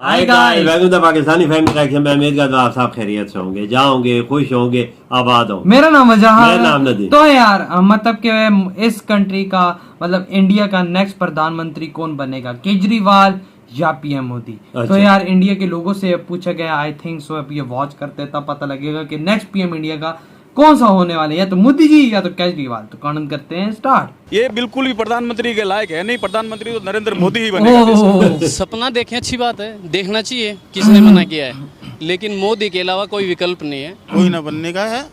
Hi guys, welcome to Pakistani family reaction. मैं उम्मीद करता हूं आप सब खैरियत से होंगे, जाओगे, खुश होंगे, आबाद होंगे। मेरा नाम अजहर, मेरा नाम नदीम। तो यार मतलब कि इस कंट्री का मतलब इंडिया का नेक्स्ट प्रधानमंत्री कौन बनेगा, केजरीवाल या पीएम मोदी। अच्छा। तो यार इंडिया के लोगों से पूछा गया, आई थिंक सो अब ये वॉच करते हैं तब पता लगेगा कि नेक्स्ट पीएम इंडिया का कौन सा होने वाला है, या तो मोदी जी या तो केजरीवाल। तो कानून करते हैं स्टार्ट। ये बिल्कुल भी प्रधानमंत्री के लायक है नहीं। प्रधानमंत्री तो नरेंद्र मोदी ही बनेगा देश का। सपना देखें, अच्छी बात है, देखना चाहिए, किसने मना किया है, लेकिन मोदी के अलावा कोई विकल्प नहीं है। कोई ना बनने का है,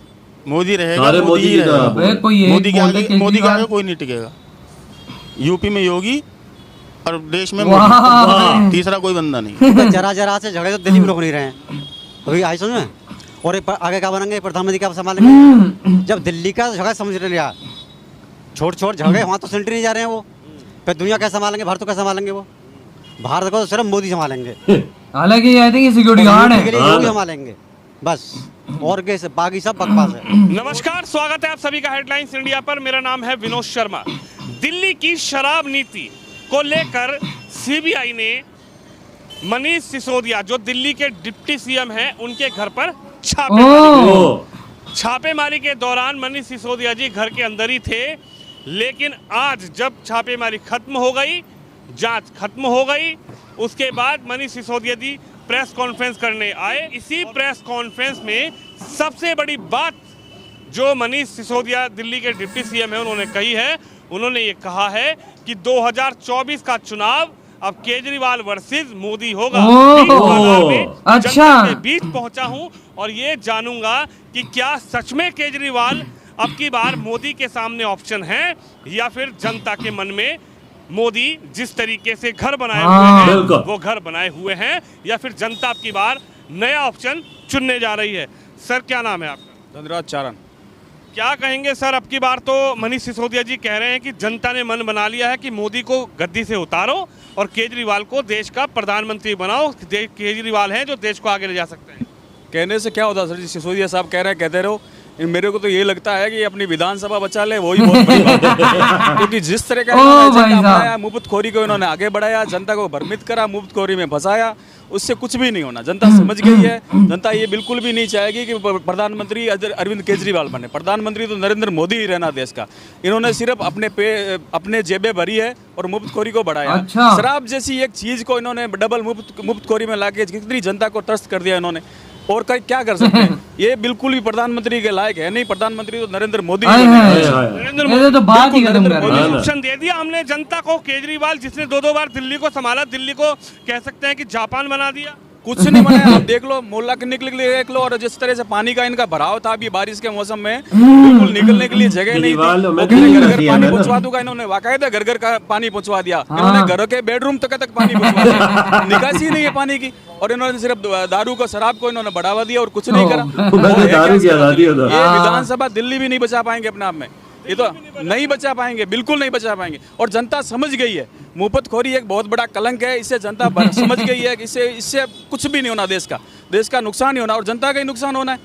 मोदी रहेगा, सारे मोदी ही मोदी की रहेगा। तरह। कोई एक मोदी के बोल दे आगे केजरीवाल। कोई नहीं टिकेगा। यूपी में योगी और देश में वाह। मोदी। तीसरा कोई बंदा नहीं। जरा जरा से झगड़े तो दिल्ली में रोक नहीं रहे हैं अभी, आई समझ में। और आगे क्या बनेंगे, प्रधानमंत्री क्या संभालेंगे। जब दिल्ली का झगड़ा समझ लिया, छोट छोट झगड़े वहाँ तो सेंट्री नहीं जा रहे हैं वो, फिर दुनिया कैसे संभालेंगे, भारत को कैसे संभालेंगे वो। भारत को तो सिर्फ मोदी संभालेंगे, हालांकि आई थिंक सिक्योरिटी गार्ड के लिए है। योगी संभालेंगे बस, और कैसे बाकी सब बकवास है। नमस्कार, स्वागत है आप सभी का हेडलाइंस इंडिया पर। मेरा नाम है विनोद शर्मा। दिल्ली की शराब नीति को लेकर सीबीआई ने मनीष सिसोदिया, जो दिल्ली के डिप्टी सीएम हैं, उनके घर पर छापेमारी की। छापेमारी के दौरान मनीष सिसोदिया जी घर के अंदर ही थे, लेकिन आज जब छापेमारी खत्म हो गई, जांच खत्म हो गई, उसके बाद मनीष सिसोदिया जी प्रेस कॉन्फ्रेंस करने आए। इसी प्रेस कॉन्फ्रेंस में सबसे बड़ी बात जो मनीष सिसोदिया दिल्ली के डिप्टी सीएम हैं उन्होंने कही है, उन्होंने ये कहा है कि 2024 का चुनाव अब केजरीवाल वर्सेस मोदी होगा। अच्छा। जनता के बीच पहुंचा हूं और ये जानूंगा कि क्या सच में केजरीवाल अब की बार मोदी के सामने ऑप्शन है, या फिर जनता के मन में मोदी जिस तरीके से घर बनाए हुए हैं वो घर बनाए हुए हैं, या फिर जनता अब की बार नया ऑप्शन चुनने जा रही है। सर, क्या नाम है आपका? धनराज चारण। क्या कहेंगे सर, अब की बार तो मनीष सिसोदिया जी कह रहे हैं कि जनता ने मन बना लिया है कि मोदी को गद्दी से उतारो और केजरीवाल को देश का प्रधानमंत्री बनाओ। केजरीवाल हैं जो देश को आगे ले जा सकते हैं। कहने से क्या होता सर जी, सिसोदिया साहब कह रहे हैं, कहते रहो। मेरे को तो ये लगता है कि अपनी विधानसभा बचा ले, वही बहुत बड़ी बात है। क्योंकि जिस तरह का इन्होंने बनाया, मुफ्तखोरी को इन्होंने आगे बढ़ाया, जनता को भ्रमित करा, मुफ्तखोरी में फंसाया, उससे कुछ भी नहीं होना। जनता समझ गई है। जनता ये बिल्कुल भी नहीं चाहेगी कि प्रधानमंत्री अरविंद केजरीवाल बने। प्रधानमंत्री तो नरेंद्र मोदी ही रहना देश का। इन्होंने सिर्फ अपने जेबें भरी है और मुफ्तखोरी को बढ़ाया। अच्छा। शराब जैसी एक चीज को इन्होंने डबल मुफ्तखोरी में लाके कितनी जनता को त्रस्त कर दिया इन्होंने, और क्या कर सकते हैं। ये बिल्कुल भी प्रधानमंत्री के लायक है नहीं। प्रधानमंत्री तो नरेंद्र मोदी तो बात ही खत्म कर रहे हैं। ऑप्शन दे दिया हमने जनता को। केजरीवाल जिसने दो बार दिल्ली को संभाला, दिल्ली को कह सकते हैं कि जापान बना दिया। कुछ नहीं बनाया। आप देख लो, मोहल्ला के निकलने के लिए देख लो, और जिस तरह से पानी का इनका भराव था अभी बारिश के मौसम में, बिल्कुल निकलने के लिए जगह नहीं थी। घर घर पानी पहुंचवा दूंगा इन्होंने, वाकायदा घर घर का पानी पहुंचवा दिया इन्होंने। घरों के बेडरूम तक पानी पहुंचवा दिया। निकासी नहीं है पानी की, और इन्होंने सिर्फ दारू को, शराब को इन्होंने बढ़ावा दिया और कुछ नहीं करा। ये विधानसभा दिल्ली भी नहीं बचा पाएंगे अपने आप में, ये तो नहीं बचा पाएंगे, बिल्कुल नहीं बचा पाएंगे। और जनता समझ गई है, मुफ्तखोरी एक बहुत बड़ा कलंक है। इससे जनता समझ गई है कि इससे कुछ भी नहीं होना, देश का नुकसान ही होना, और जनता का ही नुकसान होना है,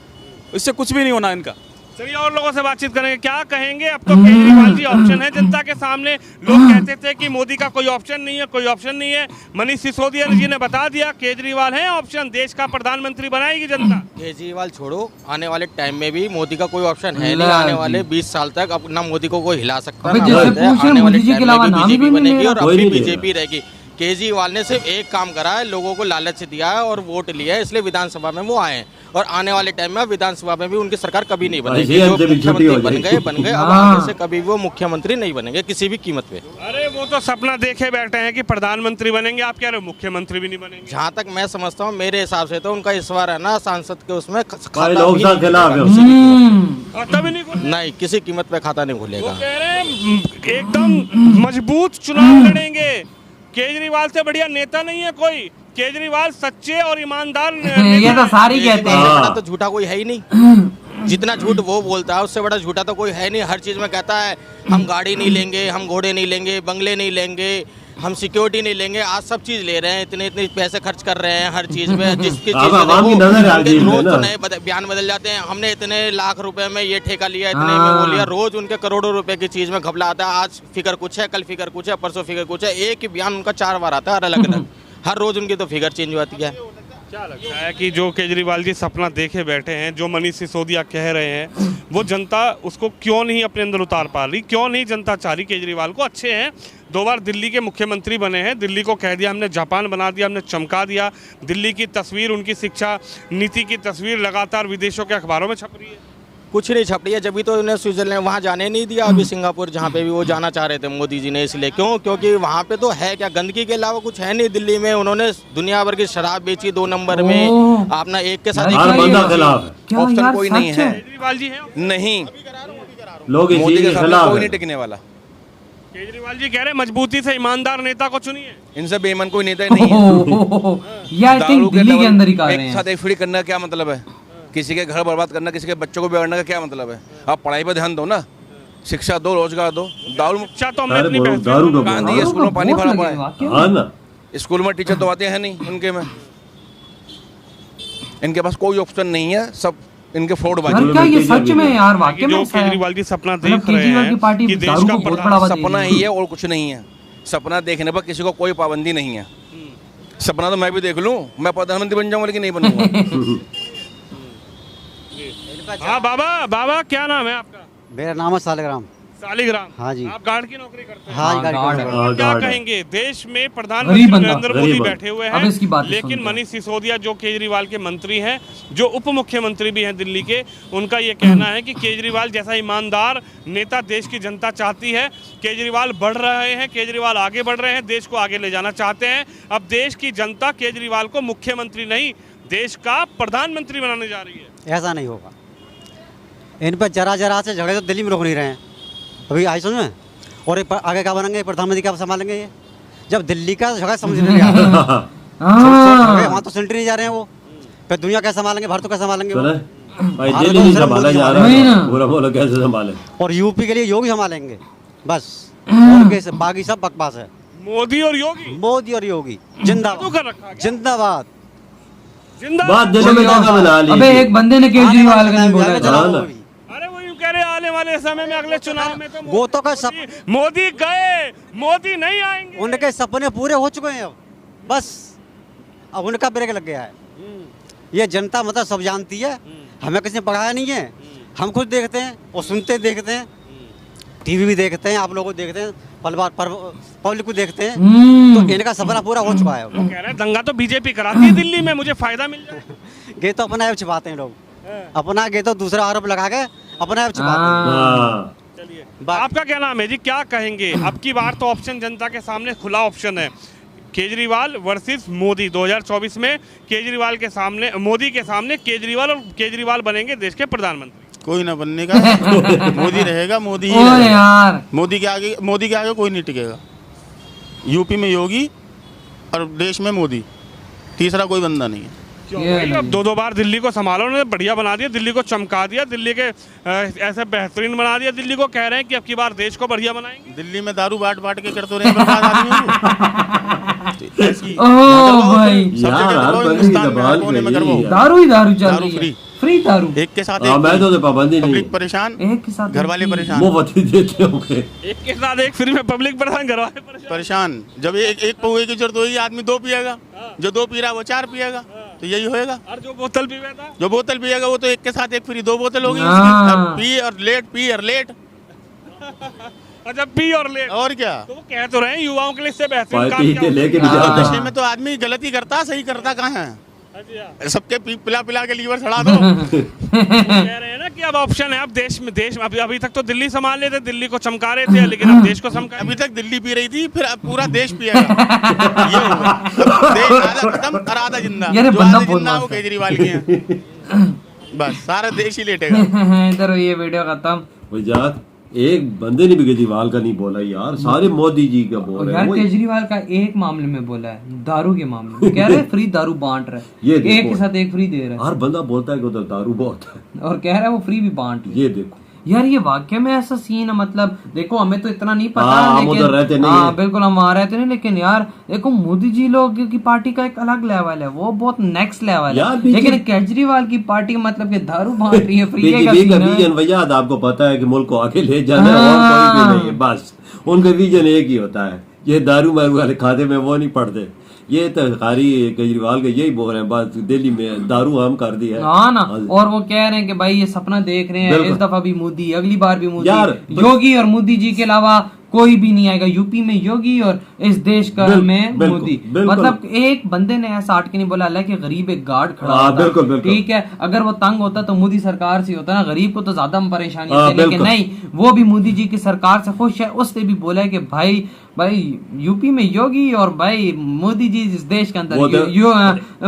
इससे कुछ भी नहीं होना इनका। चलिए और लोगों से बातचीत करेंगे। क्या कहेंगे, अब तो केजरीवाल जी ऑप्शन है जनता के सामने। लोग कहते थे कि मोदी का कोई ऑप्शन नहीं है, कोई ऑप्शन नहीं है। मनीष सिसोदिया जी ने बता दिया केजरीवाल है ऑप्शन, देश का प्रधानमंत्री बनाएगी जनता। केजरीवाल छोड़ो, आने वाले टाइम में भी मोदी का कोई ऑप्शन है नहीं। आने वाले 20 साल तक अब ना मोदी को कोई हिला सकता, आने वाले टाइम में बीजेपी बनेगी और अब भी बीजेपी रहेगी। केजरीवाल ने सिर्फ एक काम करा है, लोगों को लालच दिया है और वोट लिया है, इसलिए विधानसभा में वो आए हैं। और आने वाले टाइम में विधानसभा में भी उनकी सरकार कभी नहीं बनेगी। जो मुख्यमंत्री बन गए, अब आगे से कभी वो मुख्यमंत्री नहीं बनेंगे किसी भी कीमत पे। अरे वो तो सपना देखे बैठे हैं कि प्रधानमंत्री बनेंगे, आप कह रहे हो मुख्यमंत्री भी नहीं बनेंगे। जहाँ तक मैं समझता हूँ, मेरे हिसाब से तो उनका इस बार है ना, सांसद के उसमें नहीं, किसी कीमत पे खाता नहीं खुलेगा। कह रहे हैं एकदम मजबूत चुनाव लड़ेंगे। केजरीवाल से बढ़िया नेता नहीं है कोई। केजरीवाल सच्चे और ईमानदार ये तो सारी कहते हैं। तो झूठा कोई है ही नहीं। जितना झूठ वो बोलता है उससे बड़ा झूठा तो कोई है नहीं। हर चीज में कहता है हम गाड़ी नहीं लेंगे, हम घोड़े नहीं लेंगे, बंगले नहीं लेंगे, हम सिक्योरिटी नहीं लेंगे। आज सब चीज ले रहे हैं, इतने पैसे खर्च कर रहे हैं हर चीज में। जिसकी चीज रोज तो नए बयान बदल जाते हैं। हमने इतने लाख रुपए में ये ठेका लिया, इतने में वो लिया। रोज उनके करोड़ों रुपए की चीज में घपला आता है। आज फिगर कुछ है, कल फिगर कुछ है, परसों फिगर कुछ है। एक ही बयान उनका 4 बार आता है अलग अलग। हर रोज उनकी तो फिगर चेंज होती है। क्या लगता है कि जो केजरीवाल जी सपना देखे बैठे हैं, जो मनीष सिसोदिया कह रहे हैं, वो जनता उसको क्यों नहीं अपने अंदर उतार पा रही? क्यों नहीं जनता चाह रही केजरीवाल को? अच्छे हैं, 2 बार दिल्ली के मुख्यमंत्री बने हैं, दिल्ली को कह दिया हमने जापान बना दिया, हमने चमका दिया। दिल्ली की तस्वीर, उनकी शिक्षा नीति की तस्वीर लगातार विदेशों के अखबारों में छप रही है। कुछ नहीं छप रही है, जब भी तो उन्हें स्विट्जरलैंड वहाँ जाने नहीं दिया, अभी सिंगापुर जहाँ पे भी वो जाना चाह रहे थे मोदी जी ने, इसलिए क्यों? क्योंकि वहाँ पे तो है क्या, गंदगी के अलावा कुछ है नहीं। दिल्ली में उन्होंने दुनिया भर की शराब बेची 2 नंबर में, अपना एक के साथ हर हर बंदा ये- खिलाफ है। क्या ऑप्शन यार कोई सच नहीं है। केजरीवाल जी हैं, नहीं, लोग इस मोदी चीज के के सामने खिलाफ कोई है। नहीं टिकने वाला। केजरीवाल जी कह रहे हैं मजबूती से ईमानदार नेता को चुनिए। इनसे बेईमान कोई नेता ही नहीं है। ये आई दारू थिंक दिल्ली के डबल अंदर ही कर रहे एक साथ हैं। एक फ्री करने का क्या मतलब है? किसी के घर बर्बाद करना, किसी के बच्चों को बिगाड़ने का क्या मतलब है? आप पढ़ाई पर ध्यान दो ना, शिक्षा दो, रोजगार दो। दारू अच्छा, तो हमने अरे अपनी बोलो, बहस दारू का कहाँ दी है? दारू स्कूलों में का पानी बहुत भरा पड़ा लगेगा, है। क्यों? हाँ ना, स्कूल में टीचर तो आते हैं नहीं उनके में। इनके पास कोई ऑप्शन नहीं है, सब इनके फ्रॉड यार बाजी। क्या ये सच में यार वाकई में जो ऐसा है? केजरीवाल जी सपना मतलब देख रहे केजरीवाल की हैं पार्टी कि देश दारू का को बहुत प्रधान- बढ़ावा दे सपना रही ही है और कुछ नहीं है। सपना देखने पर किसी को कोई पाबंदी नहीं है। सपना तो मैं भी देख लूं, मैं प्रधानमंत्री बन जाऊंगा, लेकिन नहीं बनूंगा। हाँ बाबा, क्या नाम है आपका? मेरा नाम है सालिग्राम। सालिग्राम। हाँ जी। आप गार्ड की नौकरी करते हैं? हाँ, गाड़ी गार्ड का- है। हाँ, क्या गार्ड है। कहेंगे, देश में गरीब प्रधानमंत्री बंदा, नरेंद्र मोदी गरीब बंदा। बैठे हुए अब हैं, इसकी बात लेकिन सुनते हैं। मनीष सिसोदिया जो केजरीवाल के मंत्री हैं, जो उप मुख्यमंत्री भी हैं दिल्ली के, उनका ये कहना है कि केजरीवाल जैसा ईमानदार नेता देश की जनता चाहती है। केजरीवाल बढ़ रहे हैं, केजरीवाल आगे बढ़ रहे हैं, देश को आगे ले जाना चाहते हैं। अब देश की जनता केजरीवाल को मुख्यमंत्री नहीं, देश का प्रधानमंत्री बनाने जा रही है। ऐसा नहीं होगा। इन पर जरा से झगड़े तो दिल्ली में रोक नहीं रहे हैं। अभी आई समझ में, और ये आगे क्या बनेंगे, प्रधानमंत्री क्या संभालेंगे ये? जब दिल्ली का झगड़ा समझ नहीं आ रहा, हाँ। वहाँ तो सेंट्री नहीं जा रहे हैं वो, फिर दुनिया कैसे संभालेंगे, भारत को कैसे संभालेंगे वो? सुने भाई, भारत दिल्ली को नहीं सिर्फ संभाला मोदी जा वही रहा ना। है, पूरा मुल्क कैसे संभाले? और यूपी के लिए योगी संभालेंगे बस, और कैसे बाकी सब बकवास है। मोदी और योगी मोदी और योगी जादू जिंदाबाद, कर रखा है क्या? जिंदाबाद। जिंदाबाद। बात दिल्ली में जाकर बना ली। अबे एक बंदे ने केजरीवाल का नहीं बोला आने था। वाले हाँ समय ना। वो भी। अरे वो यूं कह रहे आने वाले समय में, अगले चुनाव में तो वो तो का सब मोदी गए, मोदी नहीं आएंगे। उनके सपने पूरे हो चुके हैं अब, बस अब उनका ब्रेक लग गया है। ये जनता मतलब सब जानती है, हमें किसी ने पढ़ाया नहीं है। हम खुद देखते हैं और सुनते देखते हैं, टीवी भी देखते हैं, आप लोग को देखते हैं, पब्लिक को देखते हैं। तो इनका सपना पूरा हो चुका है। कह रहे हैं दंगा तो बीजेपी कराती है दिल्ली में, मुझे फायदा मिल जाए। ये तो अपना ऐप छिपाते हैं लोग, अपना ये तो दूसरा आरोप लगा के अपना ऐप छिपाते हैं। हाँ, चलिए, बात- आपका क्या नाम है जी? क्या कहेंगे? अब की बार तो ऑप्शन जनता के सामने खुला ऑप्शन है, केजरीवाल वर्सेस मोदी। 2024 में केजरीवाल के सामने, मोदी के सामने केजरीवाल, और केजरीवाल बनेंगे देश के प्रधानमंत्री। कोई ना बनने का। मोदी रहेगा, मोदी ही ओए रहेगा। यार, मोदी के आगे कोई नहीं टिकेगा। यूपी में योगी और देश में मोदी, तीसरा कोई बंदा नहीं है। ये भाई, अब नहीं। 2 बार दिल्ली को संभालो, उन्होंने बढ़िया बना दिया, दिल्ली को चमका दिया, दिल्ली के ऐसे बेहतरीन बना दिया दिल्ली को। कह रहे हैं कि अब की बार देश को बढ़िया बनाएंगे। दिल्ली में दारू बांट के करते रहे बर्बाद आदमियों को। ऐसी ओह भाई, सब यार, जगह हर करवाओ, बंदी हिंदुस्तान में दबाल हर कोने में पे करवाओ। ही है। दारू ही दारू चल दारू रही है, फ्री। फ्री दारू। एक के साथ हाँ, मैं तो पाबंदी नहीं, पब्लिक परेशान, एक के साथ घर वाले एक ही। परेशान। मुफ्त ही देते होंगे। एक के साथ एक फ्री में पब्लिक परेशान, घर वाले परेशान। परेशान। जब एक पौए की जरूरत होगी, आदमी 2 पिएगा, जो 2 पी रहा है वो 4 पिएगा, तो यही होएगा। और जो बोतल पीवे था, जो बोतल पिएगा वो तो एक के साथ एक फ्री, 2 बोतल होगी हाँ। उसकी। अब पी और लेट अच्छा पी और ले, और क्या। तो वो कह तो रहे हैं युवाओं के लिए इससे बेहतरीन काम पार्टी क्या के हो लेके सकता है? जाता नशे में तो आदमी गलती करता, सही करता कहाँ है? अच्छा, सबके पिला के लीवर चढ़ा दो। कह रहे हैं ना कि अब ऑप्शन है, अब देश में अभी तक तो दिल्ली संभाल लेते, दिल्ली को चमका रहे थे, लेकिन अब देश को चमका। अभी तक दिल्ली पी रही थी, फिर अब पूरा देश पिएगा। ये होगा। देश आधा खत्म और आधा जिंदा। यार, ये जो बंदा आधे बहुत जिंदा वो मस्त है। केजरीवाल के हैं। बस सारा देश ही लेटेगा। इधर ये वीडियो खत्म। वजात एक बंदे ने भी केजरीवाल का नहीं बोला यार, सारे मोदी जी का बोल रहे यार हैं। केजरीवाल का एक मामले में बोला है, दारू के मामले में कह रहे हैं फ्री दारू बांट रहा है, ये एक देखो। के साथ एक फ्री दे रहा हर बंदा बोलता है कि उधर दारू बहुत है, है और कह रहा है वो फ्री भी बांट रहा है। ये देखो। यार ये वाकई में ऐसा सीन है, मतलब देखो हमें तो इतना नहीं पता, हाँ, हम उधर रहते नहीं हाँ हैं। बिल्कुल हम वहाँ रहते नहीं, लेकिन यार देखो मोदी जी लोग की पार्टी का एक अलग लेवल है, वो बहुत नेक्स्ट लेवल यार, है, बीजेपी लेकिन केजरीवाल की पार्टी मतलब कि दारू बांट रही है, फ्री का बीजेपी का सीन है। विजन वजात आपको पता है कि मुल्क को आगे ले जाना है, और कोई भी नहीं है। बस उनका विजन एक ही होता है, ये दारू मारू वाले खाते में वो नहीं पढ़ते, ये तहकारी केजरीवाल के यही बोल रहे हैं, बस दिल्ली में दारू आम कर दी है। हाँ ना, और वो कह रहे हैं कि भाई ये सपना देख रहे हैं, इस दफा भी मोदी, अगली बार भी मोदी, यार, योगी और मोदी जी के अलावा कोई भी नहीं आएगा। यूपी में योगी और इस देश का में मोदी। मतलब एक बंदे ने ऐसा आट के नहीं बोला, हालांकि गरीब एक गार्ड खड़ा होता, ठीक है, अगर वो तंग होता तो मोदी सरकार से होता ना, गरीब को तो ज्यादा परेशानी होती, लेकिन नहीं, वो भी मोदी जी की सरकार से खुश है। उसने भी बोला है कि भाई यूपी में योगी और भाई मोदी जी इस देश के अंदर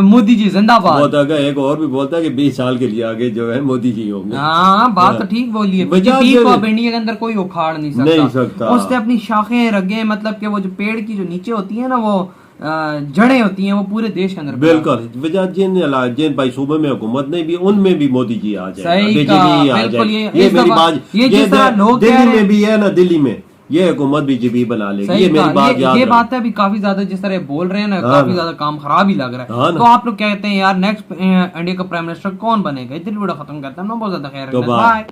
मोदी जी जिंदाबाद। एक और भी बोलता है कि 20 साल के लिए आगे जो है मोदी जी होंगे। हाँ, बात तो ठीक बोली है। बीजेपी को अब इंडिया के अंदर कोई उखाड़ नहीं सकता। उसने अपनी शाखें रगे, मतलब कि वो जो पेड़ की जो नीचे होती है ना, वो जड़ें होती हैं, वो पूरे देश के अंदर। बिल्कुल, जिन भाई सूबे में हुकूमत नहीं भी, उनमें भी मोदी जी आ जाए, सही बीजेपी आ जाए। ये मेरी बात, ये दिल्ली में भी है ना, दिल्ली में ये हुकूमत बीजेपी बना लेगी, ये मेरी बात याद। ये बात है अभी काफी ज्यादा जिस तरह बोल रहे हैं ना, काफी ज्यादा काम खराब ही लग रहा है। तो आप लोग कहते हैं यार नेक्स्ट इंडिया का प्राइम मिनिस्टर कौन बनेगा? इधर वीडियो खत्म करता हूँ, बहुत ज्यादा खैर, बाय।